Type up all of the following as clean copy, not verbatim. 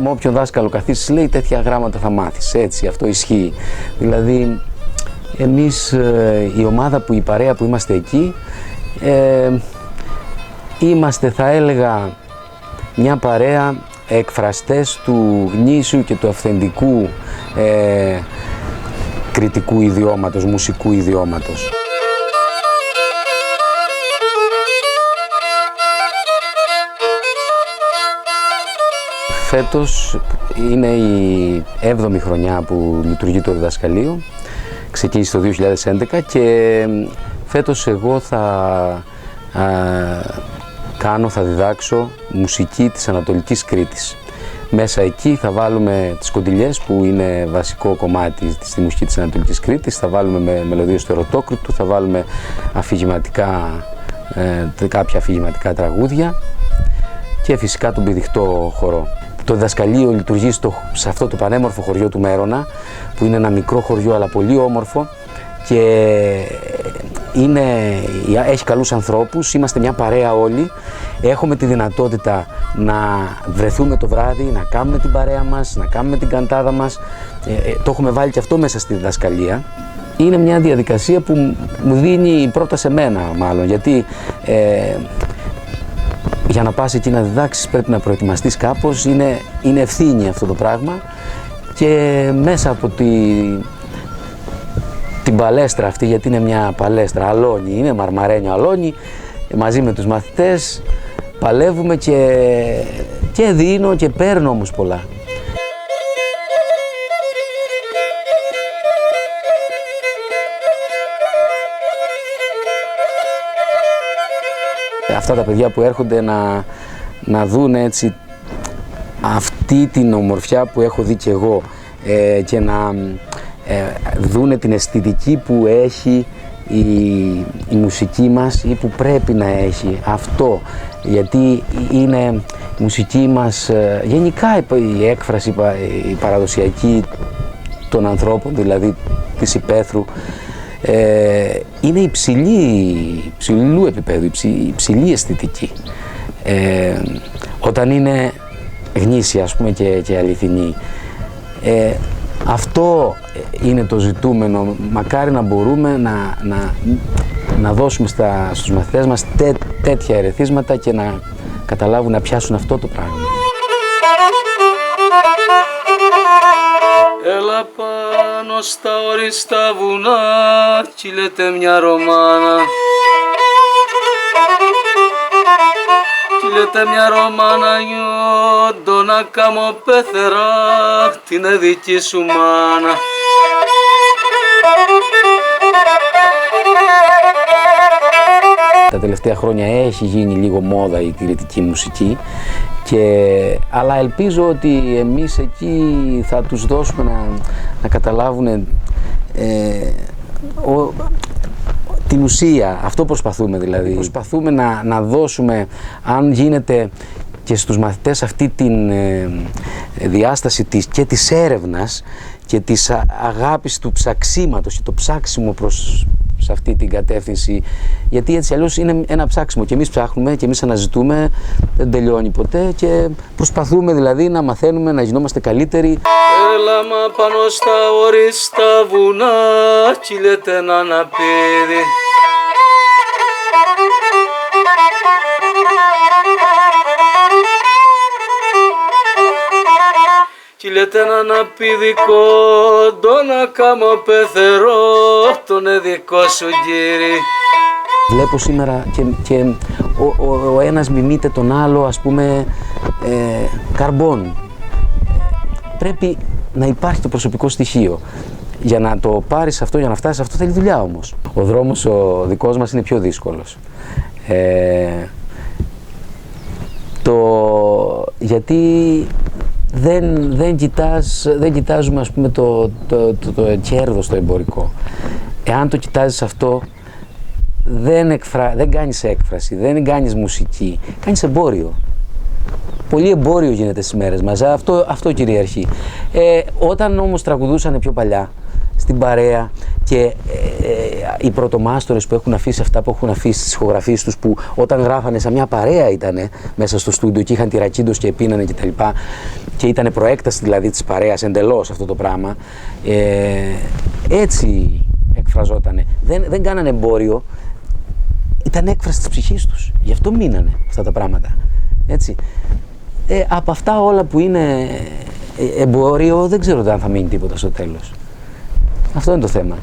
με όποιον δάσκαλο καθίσεις λέει τέτοια γράμματα θα μάθεις, έτσι, αυτό ισχύει. Δηλαδή εμείς η ομάδα η παρέα που είμαστε εκεί είμαστε, θα έλεγα, μια παρέα εκφραστές του γνήσιου και του αυθεντικού κριτικού ιδιώματος, μουσικού ιδιώματος. Φέτος είναι η 7η χρονιά που λειτουργεί το διδασκαλείο, ξεκίνησε το 2011 και φέτος εγώ θα διδάξω μουσική της Ανατολικής Κρήτης. Μέσα εκεί θα βάλουμε τις κοντιλιές που είναι βασικό κομμάτι στη μουσική της Ανατολικής Κρήτης, θα βάλουμε με μελωδίες του Ερωτόκριτου, θα βάλουμε κάποια αφηγηματικά τραγούδια και φυσικά τον πηδιχτό χορό. Το διδασκαλείο λειτουργεί σε αυτό το πανέμορφο χωριό του Μέρονα, που είναι ένα μικρό χωριό αλλά πολύ όμορφο και έχει καλούς ανθρώπους, είμαστε μια παρέα όλοι, έχουμε τη δυνατότητα να βρεθούμε το βράδυ, να κάνουμε την παρέα μας, να κάνουμε την καντάδα μας, το έχουμε βάλει και αυτό μέσα στη διδασκαλία. Είναι μια διαδικασία που μου δίνει πρώτα σε μένα μάλλον, γιατί για να πας εκεί να διδάξεις πρέπει να προετοιμαστείς κάπως, είναι ευθύνη αυτό το πράγμα και μέσα από την παλέστρα αυτή, γιατί είναι μια παλέστρα, αλόνι, είναι μαρμαρένιο αλόνι, μαζί με τους μαθητές παλεύουμε και δίνω και παίρνω όμως πολλά. Αυτά τα παιδιά που έρχονται να δουν έτσι αυτή την ομορφιά που έχω δει και εγώ και να δούνε την αισθητική που έχει η μουσική μας ή που πρέπει να έχει αυτό, γιατί είναι η μουσική μας, γενικά η έκφραση η παραδοσιακή των ανθρώπων, δηλαδή της υπαίθρου, είναι υψηλού επίπεδου, υψηλή αισθητική. Όταν είναι γνήσια, ας πούμε, και αληθινή. Αυτό είναι το ζητούμενο. Μακάρι να μπορούμε να δώσουμε στους μαθητές μας τέτοια ερεθίσματα και να καταλάβουν, να πιάσουν αυτό το πράγμα. Έλα πάνω στα οριστά βουνά, κυλέται μια Ρωμάνα. Κυλέται μια Ρωμάνα, νιώντο να κάμω πέθερα, την δική σου μάνα. Τα τελευταία χρόνια έχει γίνει λίγο μόδα η κριτική μουσική, αλλά ελπίζω ότι εμείς εκεί θα τους δώσουμε να καταλάβουν την ουσία. Αυτό προσπαθούμε δηλαδή. Προσπαθούμε να δώσουμε, αν γίνεται, και στους μαθητές αυτή την διάσταση και της έρευνας και της αγάπης του ψαξίματος και το ψάξιμο σε αυτή την κατεύθυνση, γιατί έτσι αλλιώς είναι ένα ψάξιμο και εμείς ψάχνουμε και εμείς αναζητούμε, δεν τελειώνει ποτέ και προσπαθούμε δηλαδή να μαθαίνουμε, να γινόμαστε καλύτεροι. Έλα μα πάνω στα οριστά βουνά, κυλέται ένα αναπήδι. Κυλέται ένα αναπηδικό, το να κάμω πεθερό, τον εδικό σου κύρι. Βλέπω σήμερα και ο ένας μιμείται τον άλλο, ας πούμε, καρμπών. Πρέπει να υπάρχει το προσωπικό στοιχείο. Για να το πάρεις αυτό, για να φτάσεις αυτό, θέλει δουλειά όμως. Ο δρόμος ο δικός μας είναι πιο δύσκολος. Γιατί δεν κοιτάζουμε, ας πούμε, το κέρδος το εμπορικό. Εάν το κοιτάζεις αυτό, δεν κάνεις έκφραση, δεν κάνεις μουσική, κάνεις εμπόριο. Πολύ εμπόριο γίνεται στις μέρες μας, αυτό κυριαρχεί. Όταν όμως τραγουδούσαν πιο παλιά, στην παρέα και οι πρωτομάστορες που έχουν αφήσει αυτά που έχουν αφήσει στις ηχογραφίες τους, που όταν γράφανε σαν μια παρέα ήτανε μέσα στο στούντιο και είχαν τυρακίντος και πίνανε κτλ. Και ήτανε προέκταση δηλαδή της παρέας εντελώς αυτό το πράγμα. Έτσι εκφραζότανε. Δεν κάνανε εμπόριο, ήταν έκφραση της ψυχής τους. Γι' αυτό μείνανε αυτά τα πράγματα. Έτσι. Από αυτά όλα που είναι εμπόριο δεν ξέρω αν θα μείνει τίποτα στο τέλος. Αυτό είναι το θέμα.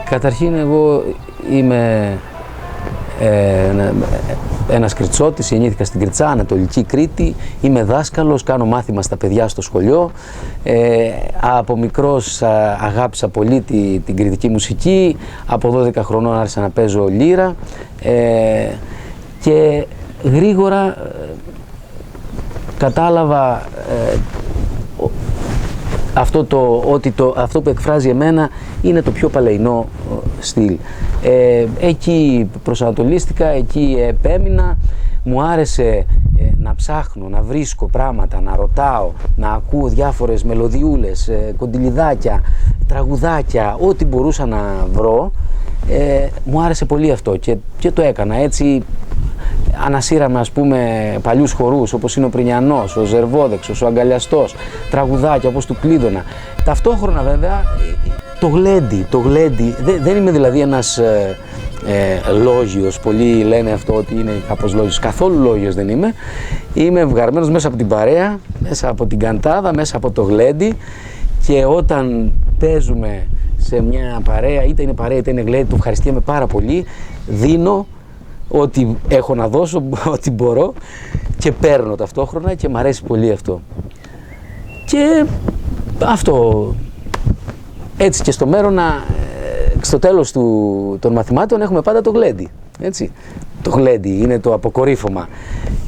Καταρχήν εγώ είμαι ένας Κριτσότης, γεννήθηκα στην Κριτσά, Ανατολική Κρήτη, είμαι δάσκαλος, κάνω μάθημα στα παιδιά στο σχολείο. Από μικρός αγάπησα πολύ την κριτική μουσική, από 12 χρονών άρχισα να παίζω λύρα και γρήγορα κατάλαβα αυτό που εκφράζει εμένα είναι το πιο παλαιινό στυλ. Εκεί προσανατολίστηκα, εκεί επέμεινα, μου άρεσε να ψάχνω, να βρίσκω πράγματα, να ρωτάω, να ακούω διάφορες μελωδιούλες, κοντιλιδάκια, τραγουδάκια, ό,τι μπορούσα να βρω. Μου άρεσε πολύ αυτό και το έκανα έτσι. Ανασύραμε ας πούμε παλιούς χορούς όπως είναι ο Πρινιανός, ο Ζερβόδεξος, ο Αγκαλιαστός, τραγουδάκια όπως του Κλείδωνα. Ταυτόχρονα βέβαια το γλέντι, δεν είμαι δηλαδή ένας λόγιος, πολλοί λένε αυτό ότι είναι κάπως λόγιος, καθόλου λόγιος δεν είμαι. Είμαι βγαρμένος μέσα από την παρέα, μέσα από την καντάδα, μέσα από το γλέντι, και όταν παίζουμε σε μια παρέα, είτε είναι παρέα είτε είναι γλέντι, το ευχαριστιέμαι πάρα πολύ, δίνω ό,τι έχω να δώσω, ό,τι μπορώ, και παίρνω ταυτόχρονα και μ' αρέσει πολύ αυτό. Και αυτό, έτσι και στο Μέρονα, στο τέλος των μαθημάτων έχουμε πάντα το γλέντι, έτσι. Το γλέντι είναι το αποκορύφωμα,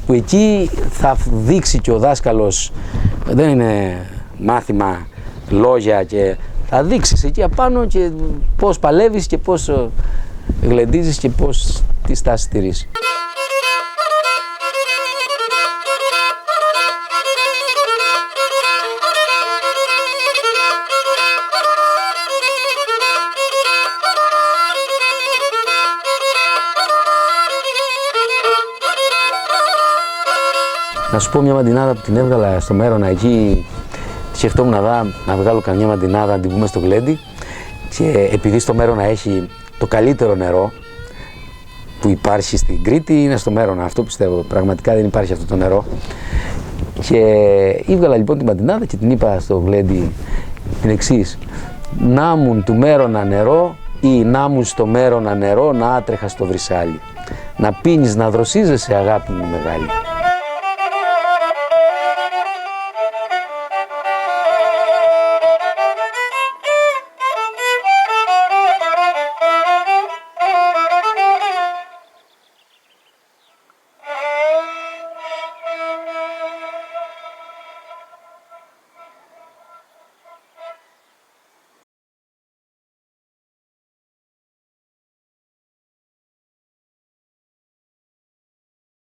που εκεί θα δείξει και ο δάσκαλος, δεν είναι μάθημα λόγια, και θα δείξεις εκεί απάνω και πώς παλεύεις και πώς γλεντίζεις και πώς τη στάση τηρείς. Να σου πω μια μαντινάδα που την έβγαλα στο Μέρονα εκεί. Σκεφτόμουν να βγάλω καμιά μαντινάδα, να την πούμε στο γλέντι, και επειδή στο Μέρονα έχει το καλύτερο νερό που υπάρχει στην Κρήτη, είναι στο Μέρονα, αυτό πιστεύω, πραγματικά δεν υπάρχει αυτό το νερό. Και έβγαλα λοιπόν την μαντινάδα και την είπα στο γλέντι την εξής: να μουν του Μέρονα νερό, ή να μουν στο Μέρονα νερό να άτρεχα στο Βρυσάλι, να πίνεις να δροσίζεσαι αγάπη μου μεγάλη.